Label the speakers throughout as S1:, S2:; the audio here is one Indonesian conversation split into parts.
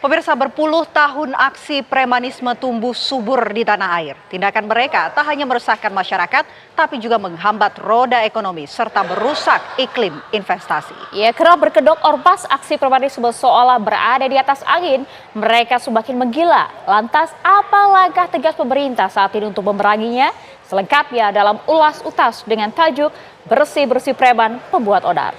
S1: Pemirsa, berpuluh tahun aksi premanisme tumbuh subur di tanah air. Tindakan mereka tak hanya meresahkan masyarakat, tapi juga menghambat roda ekonomi serta merusak iklim investasi.
S2: Ya, kerap berkedok ormas, aksi premanisme seolah berada di atas angin. Mereka semakin menggila. Lantas apa langkah tegas pemerintah saat ini untuk memeranginya? Selengkapnya dalam Ulas Utas dengan tajuk Bersih-bersih Preman Pembuat Onar.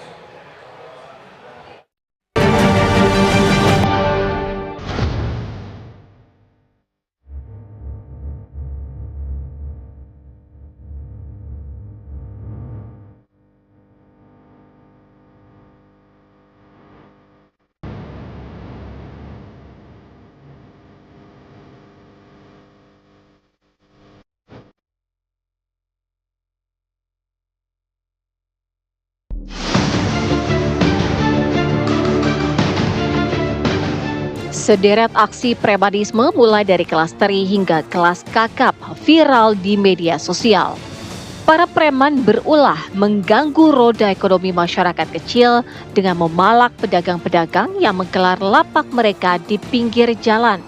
S3: Sederet aksi premanisme mulai dari kelas teri hingga kelas kakap viral di media sosial. Para preman berulah mengganggu roda ekonomi masyarakat kecil dengan memalak pedagang-pedagang yang menggelar lapak mereka di pinggir jalan.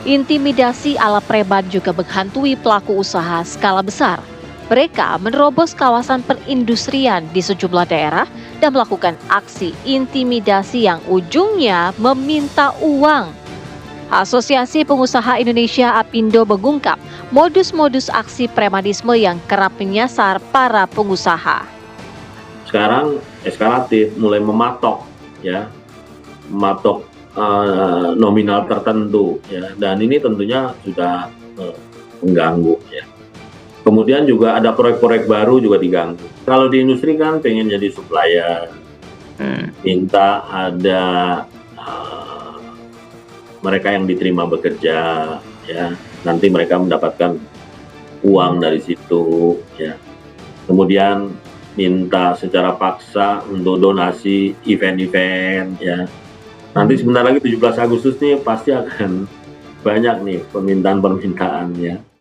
S3: Intimidasi ala preman juga menghantui pelaku usaha skala besar. Mereka menerobos kawasan perindustrian di sejumlah daerah dan melakukan aksi intimidasi yang ujungnya meminta uang. Asosiasi Pengusaha Indonesia APindo mengungkap modus-modus aksi premanisme yang kerap menyasar para pengusaha.
S4: Sekarang eskalatif, mulai mematok nominal tertentu ya, dan ini tentunya sudah mengganggu ya. Kemudian juga ada proyek-proyek baru juga diganggu. Kalau di industri kan pengen jadi supplier, minta ada mereka yang diterima bekerja, ya nanti mereka mendapatkan uang dari situ, ya. Kemudian minta secara paksa untuk donasi event-event, ya. Nanti sebentar lagi 17 Agustus nih pasti akan banyak nih permintaan-permintaannya.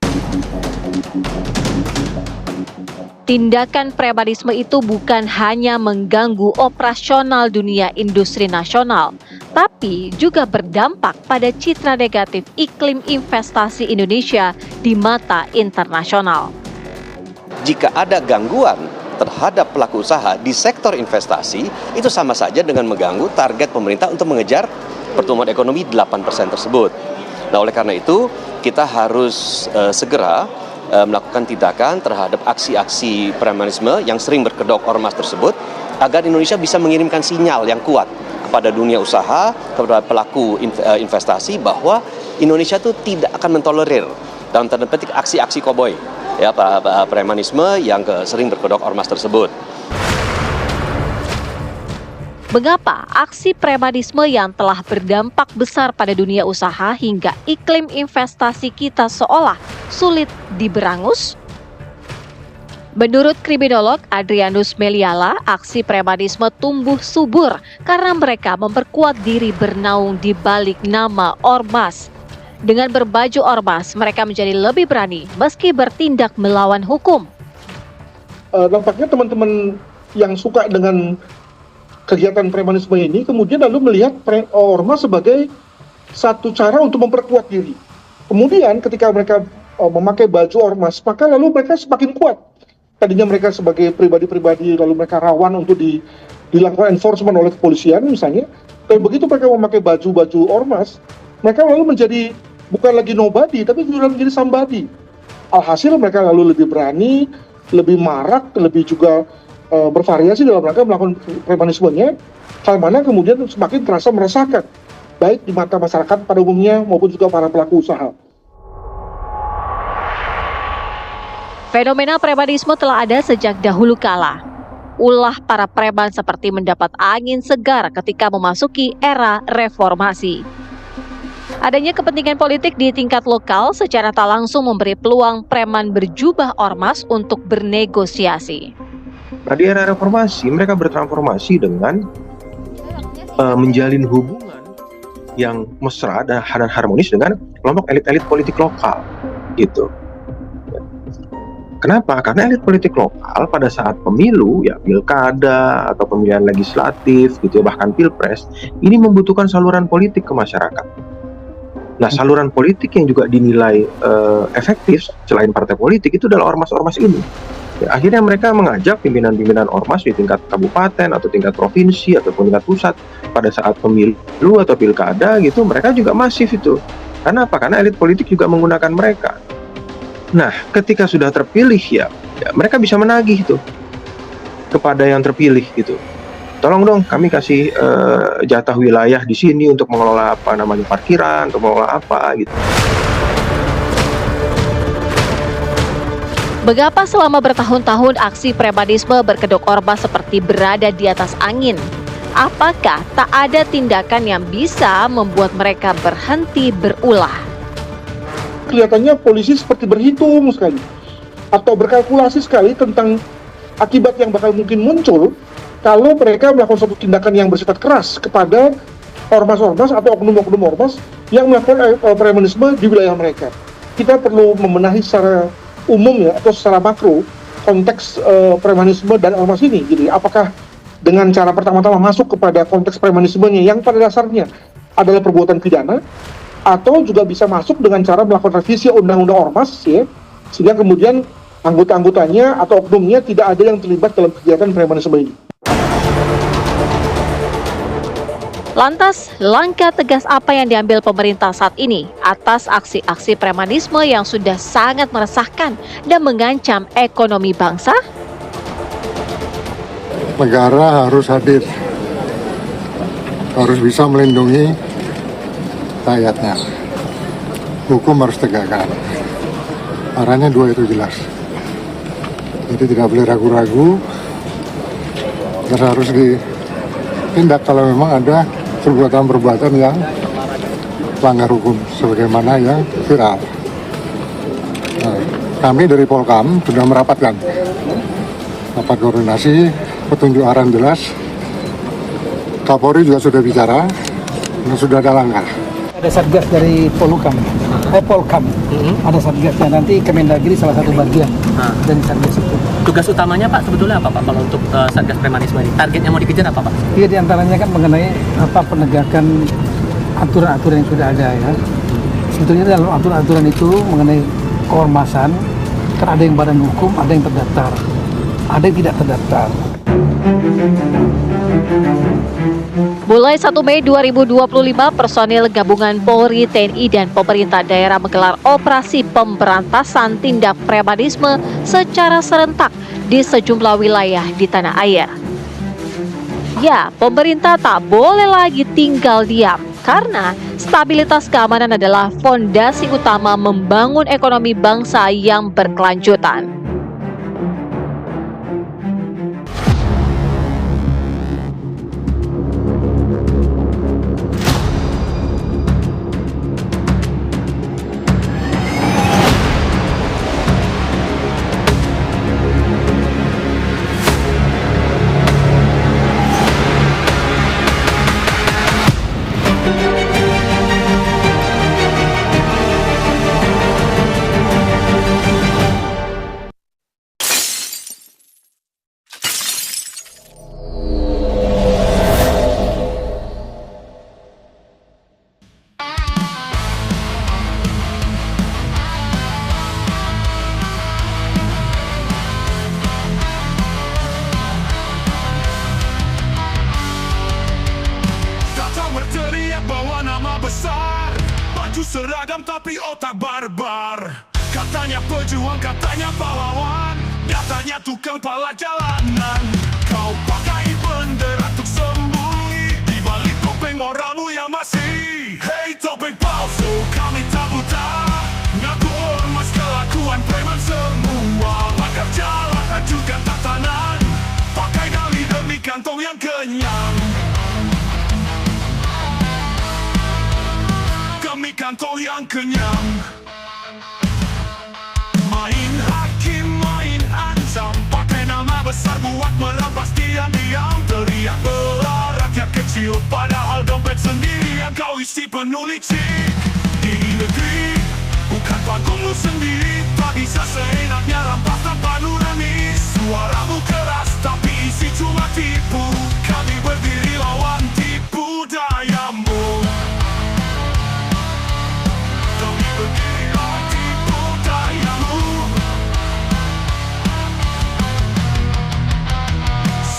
S3: Tindakan premanisme itu bukan hanya mengganggu operasional dunia industri nasional, tapi juga berdampak pada citra negatif iklim investasi Indonesia di mata internasional.
S5: Jika ada gangguan terhadap pelaku usaha di sektor investasi, itu sama saja dengan mengganggu target pemerintah untuk mengejar pertumbuhan ekonomi 8% tersebut. Nah, oleh karena itu, kita harus segera melakukan tindakan terhadap aksi-aksi premanisme yang sering berkedok ormas tersebut agar Indonesia bisa mengirimkan sinyal yang kuat kepada dunia usaha, kepada pelaku investasi bahwa Indonesia itu tidak akan mentolerir dalam tanda petik aksi-aksi koboi ya premanisme yang sering berkedok ormas tersebut.
S3: Mengapa aksi premanisme yang telah berdampak besar pada dunia usaha hingga iklim investasi kita seolah sulit diberangus? Menurut kriminolog Adrianus Meliala, aksi premanisme tumbuh subur karena mereka memperkuat diri bernaung di balik nama ormas. Dengan berbaju ormas, mereka menjadi lebih berani meski bertindak melawan hukum.
S6: Nampaknya teman-teman yang suka dengan kegiatan premanisme ini kemudian lalu melihat ormas sebagai satu cara untuk memperkuat diri. Kemudian ketika mereka memakai baju ormas, maka lalu mereka semakin kuat. Tadinya mereka sebagai pribadi-pribadi lalu mereka rawan untuk dilakukan enforcement oleh kepolisian misalnya. Tapi begitu mereka memakai baju ormas, mereka lalu menjadi bukan lagi nobody tapi juga menjadi somebody. Alhasil mereka lalu lebih berani, lebih marak, lebih juga bervariasi dalam rangka melakukan premanismenya, hal mana kemudian semakin terasa meresahkan, baik di mata masyarakat pada umumnya maupun juga para pelaku usaha.
S3: Fenomena premanisme telah ada sejak dahulu kala. Ulah para preman seperti mendapat angin segar ketika memasuki era reformasi. Adanya kepentingan politik di tingkat lokal secara tak langsung memberi peluang preman berjubah ormas untuk bernegosiasi.
S7: Nah, di era reformasi mereka bertransformasi dengan menjalin hubungan yang mesra dan harmonis dengan kelompok elit-elit politik lokal, gitu. Kenapa? Karena elit politik lokal pada saat pemilu, ya pilkada atau pemilihan legislatif gitu ya, bahkan pilpres, ini membutuhkan saluran politik ke masyarakat. Nah, saluran politik yang juga dinilai efektif selain partai politik itu adalah ormas-ormas ini. Ya, akhirnya mereka mengajak pimpinan-pimpinan ormas di tingkat kabupaten atau tingkat provinsi ataupun tingkat pusat pada saat pemilu atau pilkada gitu, mereka juga masif itu. Karena apa? Karena elit politik juga menggunakan mereka. Nah, ketika sudah terpilih ya mereka bisa menagih itu kepada yang terpilih gitu. Tolong dong kami kasih jatah wilayah di sini untuk mengelola parkiran, untuk mengelola apa gitu.
S3: Mengapa selama bertahun-tahun aksi premanisme berkedok ormas seperti berada di atas angin? Apakah tak ada tindakan yang bisa membuat mereka berhenti berulah?
S6: Kelihatannya polisi seperti berhitung sekali atau berkalkulasi sekali tentang akibat yang bakal mungkin muncul kalau mereka melakukan suatu tindakan yang bersifat keras kepada ormas-ormas atau oknum-oknum ormas yang melakukan premanisme di wilayah mereka. Kita perlu membenahi secara umum ya atau secara makro konteks premanisme dan ormas ini. Jadi apakah dengan cara pertama-tama masuk kepada konteks premanismenya yang pada dasarnya adalah perbuatan pidana, atau juga bisa masuk dengan cara melakukan revisi undang-undang ormas ya, sehingga kemudian anggota-anggotanya atau oknumnya tidak ada yang terlibat dalam kegiatan premanisme ini.
S3: Lantas, langkah tegas apa yang diambil pemerintah saat ini atas aksi-aksi premanisme yang sudah sangat meresahkan dan mengancam ekonomi bangsa?
S8: Negara harus hadir, harus bisa melindungi rakyatnya. Hukum harus tegakkan. Arahnya dua itu jelas. Jadi tidak boleh ragu-ragu, dan harus ditindak kalau memang ada perbuatan-perbuatan yang melanggar hukum sebagaimana yang viral. Nah, kami dari Polkam sudah merapatkan rapat koordinasi, petunjuk arahan jelas. Kapolri juga sudah bicara dan sudah ada langkah.
S9: Ada satgas dari Polkam, ada satgasnya, nanti Kemendagri salah satu bagian dari satgas itu.
S10: Tugas utamanya Pak sebetulnya apa Pak kalau untuk satgas premanisme ini? Targetnya mau dikejar apa Pak?
S9: Iya, diantaranya kan mengenai penegakan aturan-aturan yang sudah ada ya. Sebetulnya dalam aturan-aturan itu mengenai keormasan kan ada yang badan hukum, ada yang terdaftar, ada yang tidak terdaftar.
S3: Mulai 1 Mei 2025, personil gabungan Polri, TNI, dan pemerintah daerah menggelar operasi pemberantasan tindak premanisme secara serentak di sejumlah wilayah di tanah air. Ya, pemerintah tak boleh lagi tinggal diam karena stabilitas keamanan adalah fondasi utama membangun ekonomi bangsa yang berkelanjutan.
S11: Seragam tapi otak barbar. Katanya pejuang, katanya pahlawan, nyatanya tukang pala jalanan. Kau pakai bendera untuk sembunyi di balik topeng moralmu yang masih. Hei topeng palsu, kami tak buta. Ngaku ormas kelakuan preman semua. Bakar jalan, hancurkan tatanan. Pakai dalih demi kantong yang kenyang. Demi kantong yang kenyang. Main hakim, main ansam, pakai nama besar buat merampas diam-diam. Teriak bela rakyat kecil, padahal dompet sendiri yang kau isi penuh licik. Di negeri bukan Panggungmu sendiri, tak bisa seenaknya rampas tanpa nurani. Suaramu keras, tapi isi cuma tipu. Kami berdiri lawan tipu dayamu. Kami berdiri lawan tipu dayamu.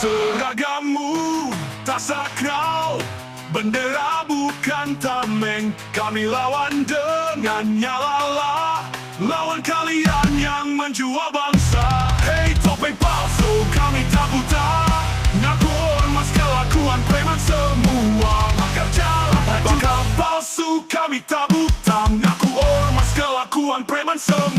S11: Seragammu tak sakral, bendera bukan tameng. Kami lawan dengan nyala, lawan kalian yang menjual bangsa. Hei topeng palsu, kami tak buta. Ngaku ormas kelakuan preman semua. Bakar jalan, bakar palsu, kami tak buta. Ngaku ormas kelakuan preman semua.